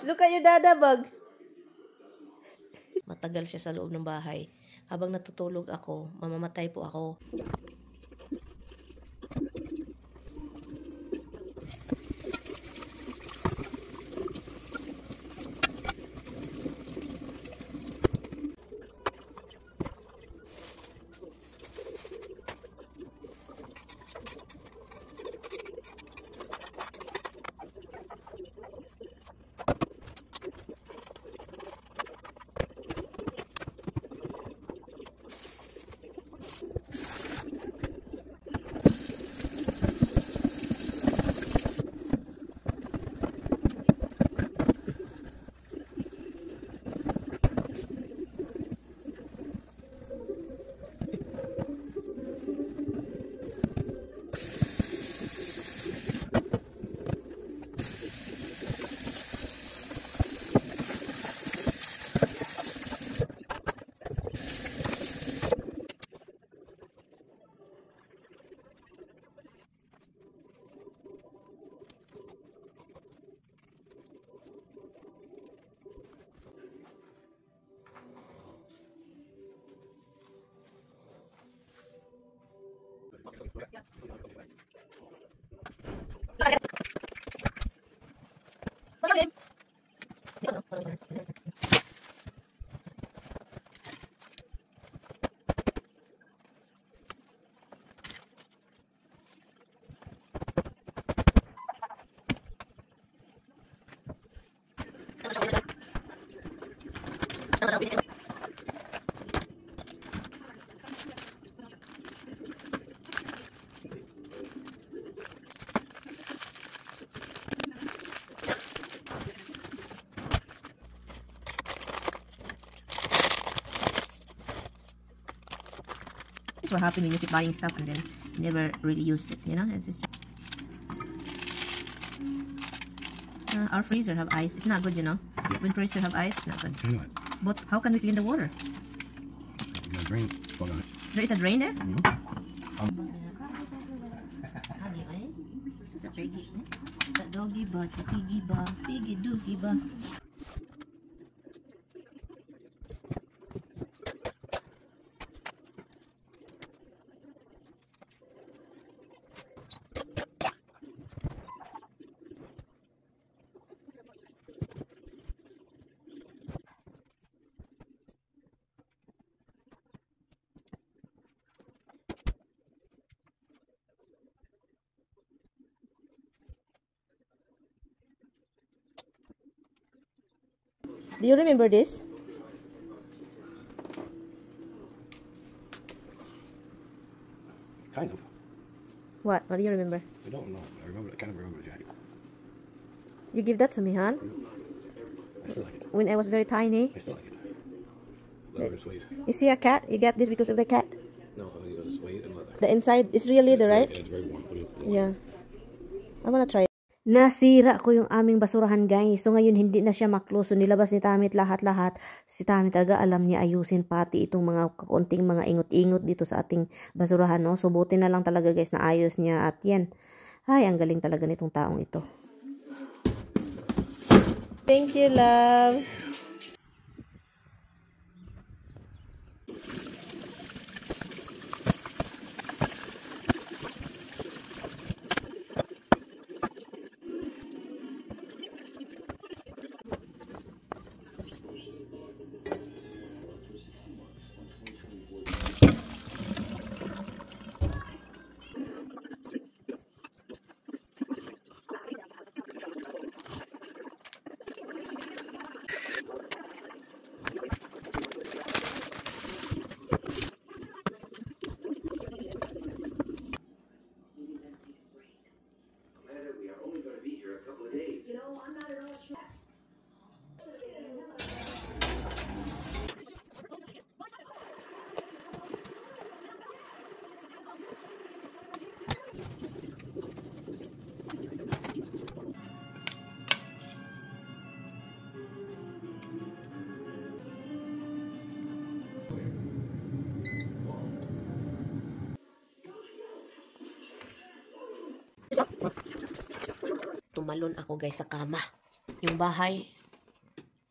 Look at your dada bag. Matagal siya sa loob ng bahay. Habang natutulog ako, mamamatay po ako. This is what happens when you keep buying stuff and then never really use it, you know? It's just our freezer have ice. It's not good, you know. When freezer have ice, it's not good. But how can we clean the water? Drain. There is a drain there? Sa piggy. Sa doggy ba? Sa piggy ba? Piggy doggy ba? Do you remember this? Kind of. What? What do you remember? I don't know. I kind of remember the jacket. You give that to me, huh? I still like it. When I was very tiny. I still like it. Leather and suede. You see a cat? You got this because of the cat? No, I think it was suede and leather. The inside is real leather, right? Yeah, it's very warm. Yeah. I wanna try. Nasira ko yung aming basurahan, guys. So ngayon hindi na siya maklo. So nilabas ni Tamit lahat-lahat. Si Tamit talaga alam niya ayusin pati itong mga kaunting mga ingot-ingot dito sa ating basurahan, no? So buti na lang talaga, guys, na ayos niya. At yan. Ay, ang galing talaga nitong taong ito. Thank you, love. Tumalon ako, guys, sa kama. Yung bahay,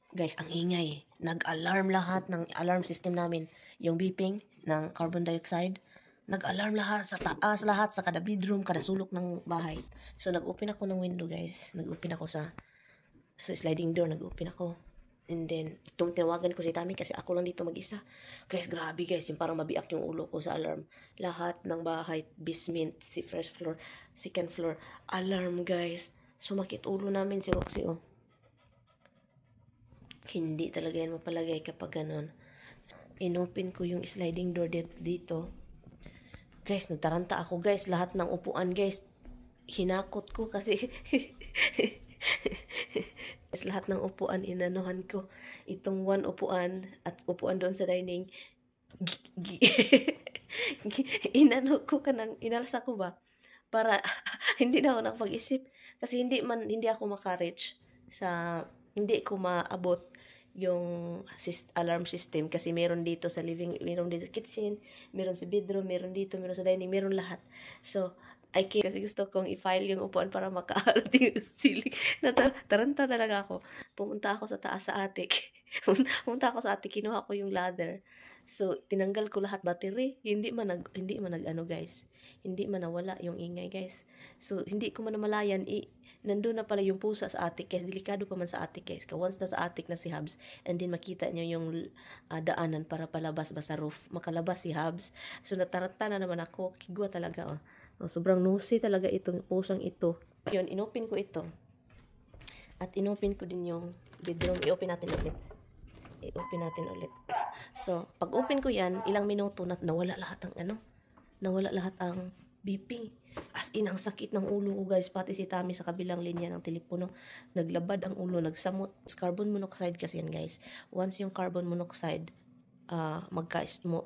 Guys, ang ingay. Nag-alarm lahat ng alarm system namin. Yung beeping ng carbon dioxide. Nag-alarm lahat sa taas, lahat sa kada bedroom, kada sulok ng bahay. So, nag-open ako ng window, guys. Nag-open ako sa sliding door. Nag-open ako. And then, itong tinawagan ko si Tami kasi ako lang dito mag-isa. Guys, grabe guys. Yung parang mabiak yung ulo ko sa alarm. Lahat ng bahay, basement, si first floor, second floor. Alarm, guys. Sumakit ulo namin si Roxy, oh. Hindi talaga yan mapalagay kapag ganun. Inopen ko yung sliding door dito. Guys, nagtaranta ako guys. Lahat ng upuan guys, hinakot ko kasi lahat ng upuan inanuhan ko. Itong one upuan at upuan doon sa dining. Inano ko inalsa ko ba? Para hindi na ako nakapag-isip. Kasi hindi ako maka-reach sa, hindi ko maabot yung alarm system kasi meron dito sa living, meron dito sa kitchen, meron sa bedroom, meron dito, meron sa dining, meron lahat. So, kasi gusto kong i-file yung upuan para makaharating yung ceiling. Taranta talaga ako. Pumunta ako sa taas sa attic. Pumunta ako sa attic, kinuha ko yung ladder. So, tinanggal ko lahat battery. Hindi man nag-ano guys. Hindi man nawala yung ingay guys. So, hindi ko man namalayan nandun na pala yung pusa sa attic guys. Delikado pa man sa attic guys. Once na sa attic na si Habs, and then makita nyo yung daanan para palabas ba sa roof. Makalabas si Habs. So, nataranta na naman ako. Kigwa talaga oh. Sobrang nosy talaga itong pusang ito. Yun, inopen ko ito. At inopen ko din yung bedroom. I-open natin ulit. So, pag open ko yan, ilang minuto na nawala lahat ang beeping. As in, ang sakit ng ulo ko guys. Pati si Tami sa kabilang linya ng telepono. Naglabad ang ulo, nagsamot. Carbon monoxide kasi yan guys. Once yung carbon monoxide,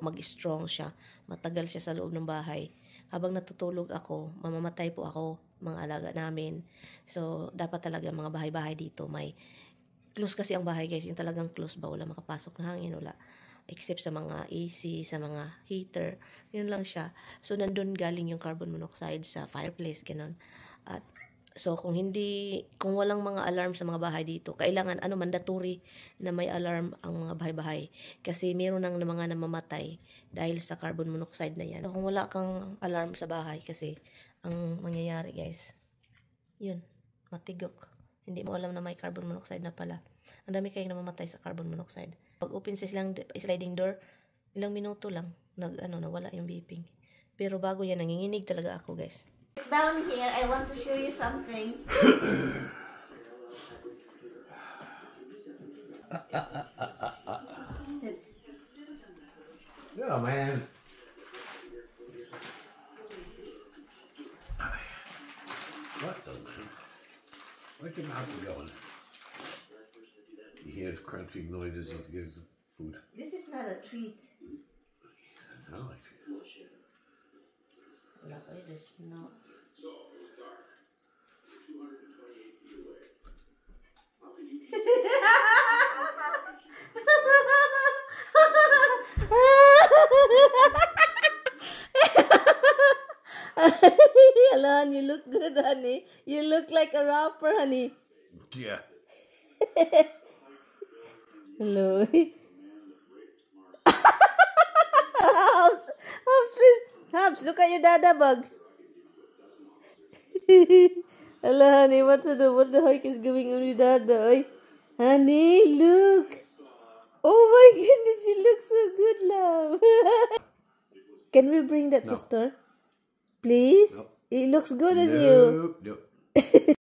mag-strong siya. Matagal siya sa loob ng bahay. Habang natutulog ako, mamamatay po ako, mga alaga namin. So, dapat talaga mga bahay-bahay dito may close kasi ang bahay guys, yung talagang close ba, wala makapasok na hangin, wala. Except sa mga AC, sa mga heater, yun lang siya. So, nandun galing yung carbon monoxide sa fireplace, ganun. At, so, kung walang mga alarm sa mga bahay dito, kailangan, mandatory na may alarm ang mga bahay-bahay. Kasi meron nang mga namamatay dahil sa carbon monoxide na yan. So, kung wala kang alarm sa bahay, kasi, ang mangyayari guys, yun, matigok. Hindi mo alam na may carbon monoxide na pala. Ang dami kayong namamatay sa carbon monoxide. Pag open sa sliding door, ilang minuto lang, nawala yung beeping. Pero bago yan, nanginginig talaga ako, guys. Down here, I want to show you something. Yeah, man. What the man? Where's your mouth going? He hears crunching noises. He gives food. This is not a treat. That sounds like it. No, it is not. Alan, you look good, honey. You look like a rapper, honey. Yeah. Hello. Habs, look at your dada bug. Hello, honey, what the heck is going on with dada? Oy? Honey, look. Oh my goodness, you look so good, love. Can we bring that to store? Please? Nope. It looks good on you. Nope.